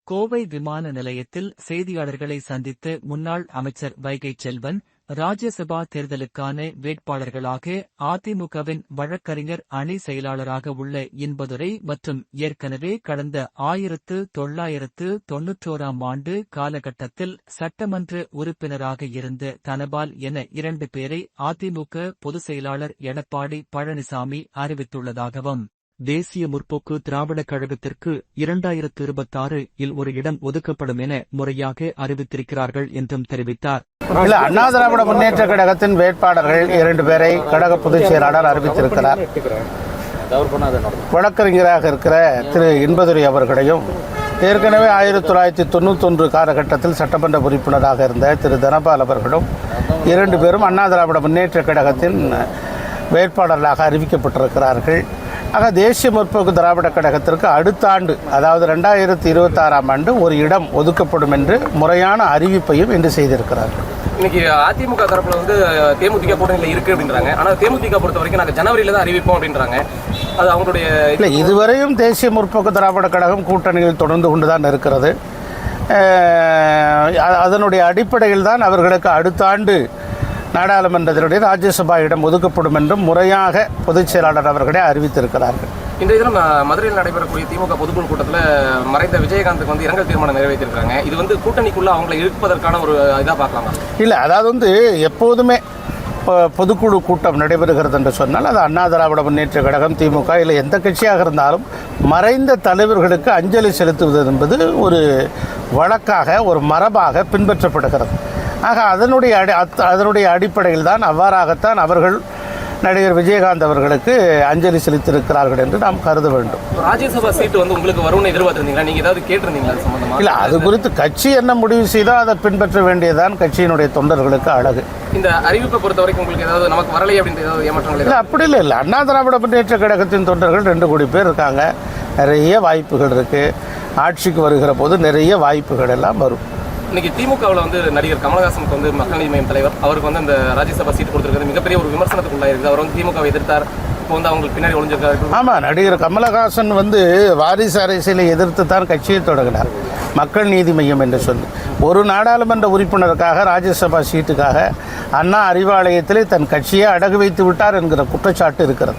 கோவை விமான நிலையத்தில் செய்தியாளர்களை சந்தித்த முன்னாள் அமைச்சர் வைகை செல்வன், ராஜ்யசபா தேர்தலுக்கான வேட்பாளர்களாக அதிமுகவின் வழக்கறிஞர் அணி செயலாளராக உள்ள இன்பதுரை மற்றும் ஏற்கனவே கடந்த 1991ஆம் ஆண்டு காலகட்டத்தில் சட்டமன்ற உறுப்பினராக இருந்த தனபால் என 2 பேரை அதிமுக பொதுச் செயலாளர் எடப்பாடி பழனிசாமி அறிவித்துள்ளதாகவும், தேசிய முற்போக்கு திராவிடக் கழகத்திற்கு 2026இல் ஒரு இடம் ஒதுக்கப்படும் என முறையாக அறிவித்திருக்கிறார்கள் என்றும் தெரிவித்தார். அண்ணா திராவிட முன்னேற்ற கழகத்தின் வேட்பாளர்கள் 2 பேரை கழக பொதுச் செயலாளர் அறிவித்திருக்கிறார். வழக்கறிஞராக இருக்கிற திரு இன்பதுரை அவர்களையும், ஏற்கனவே 1991 காலகட்டத்தில் சட்டமன்ற உறுப்பினராக இருந்த திரு தனபால் அவர்களும் 2 பேரும் அண்ணா திராவிட முன்னேற்ற கழகத்தின் வேட்பாளர்களாக அறிவிக்கப்பட்டிருக்கிறார்கள். ஆக தேசிய முற்போக்கு திராவிட கழகத்திற்கு அடுத்த ஆண்டு, அதாவது 2026ஆம் ஆண்டு ஒரு இடம் ஒதுக்கப்படும் என்று முறையான அறிவிப்பையும் இன்று செய்திருக்கிறார்கள். இன்னைக்கு அதிமுக தரப்புல தேமுதிக கூட்டணியில் இருக்கு அப்படின்றாங்க. ஆனால் தேமுதிக பொறுத்த வரைக்கும் நாங்கள் ஜனவரியில தான் அறிவிப்போம் அப்படின்றாங்க. அது அவங்களுடைய இல்லை, இதுவரையும் தேசிய முற்போக்கு திராவிட கழகம் கூட்டணியில் தொடர்ந்து கொண்டுதான் இருக்கிறது. அதனுடைய அடிப்படையில் தான் அவர்களுக்கு அடுத்த ஆண்டு நாடாளுமன்றத்தினுடைய ராஜ்யசபா இடம் ஒதுக்கப்படும் என்றும் முறையாக பொதுச் செயலாளர் அவர்களே அறிவித்திருக்கிறார்கள். இன்றைய தினம் மதுரையில் நடைபெறக்கூடிய திமுக பொதுக்குழு கூட்டத்தில் மறைந்த விஜயகாந்துக்கு இரங்கல் தீர்மானம் நிறைவேற்றிருக்காங்க. இது கூட்டணிக்குள்ள அவங்களை இழுப்பதற்கான ஒரு இதாக பார்க்கலாமா? இல்லை, அதாவது எப்போதுமே பொதுக்குழு கூட்டம் நடைபெறுகிறது என்று சொன்னால் அது அண்ணா திராவிட முன்னேற்ற கழகம், திமுக இல்லை எந்த கட்சியாக இருந்தாலும் மறைந்த தலைவர்களுக்கு அஞ்சலி செலுத்துவது என்பது ஒரு வழக்காக, ஒரு மரபாக பின்பற்றப்படுகிறது. ஆக அதனுடைய அடிப்படையில் தான் அவ்வாறாகத்தான் அவர்கள் நடிகர் விஜயகாந்த் அவர்களுக்கு அஞ்சலி செலுத்தியிருக்கிறார்கள் என்று நாம் கருத வேண்டும். ராஜ்யசபா சீட்டு உங்களுக்கு வரும்னு எதிர்பார்த்திருந்தீங்களா? நீங்க ஏதாவது கேட்டிருந்தீங்களா சம்பந்தமா? இல்லை, அது குறித்து கட்சி என்ன முடிவு செய்தோ அதை பின்பற்ற வேண்டியதான் கட்சியினுடைய தொண்டர்களுக்கு அழகு. இந்த அறிவிப்பை பொறுத்த வரைக்கும் உங்களுக்கு ஏதாவது நமக்கு வரலை அப்படின்னு ஏதாவது ஏமாற்றங்கள்? இல்லை, அப்படி இல்லை. அண்ணா திராவிட முன்னேற்ற கழகத்தின் தொண்டர்கள் 2 கோடி பேர் இருக்காங்க. நிறைய வாய்ப்புகள் இருக்கு. ஆட்சிக்கு வருகிற போது நிறைய வாய்ப்புகள் எல்லாம் வரும். இன்னைக்கு திமுகவில் நடிகர் கமலஹாசனுக்கு மக்கள் நீதி மய்யம் தலைவர் அவருக்கு அந்த ராஜ்யசபா சீட் கொடுத்துருக்கிறது மிகப்பெரிய ஒரு விமர்சனத்துக்கு உள்ளாயிருக்கு. அவர் திமுகவை எதிர்த்தார். இப்போ அவங்களுக்கு பின்னாடி ஒளிஞ்சிருக்காரு. ஆமாம், நடிகர் கமலஹாசன் வாரிசு அரசியலை எதிர்த்து தான் கட்சியை தொடங்கினார். மக்கள் நீதி மய்யம் என்று சொல்லி ஒரு நாடாளுமன்ற உறுப்பினருக்காக ராஜ்யசபா சீட்டுக்காக அண்ணா அறிவாலயத்திலே தன் கட்சியை அடகு வைத்து விட்டார் என்கிற குற்றச்சாட்டு இருக்கிறது.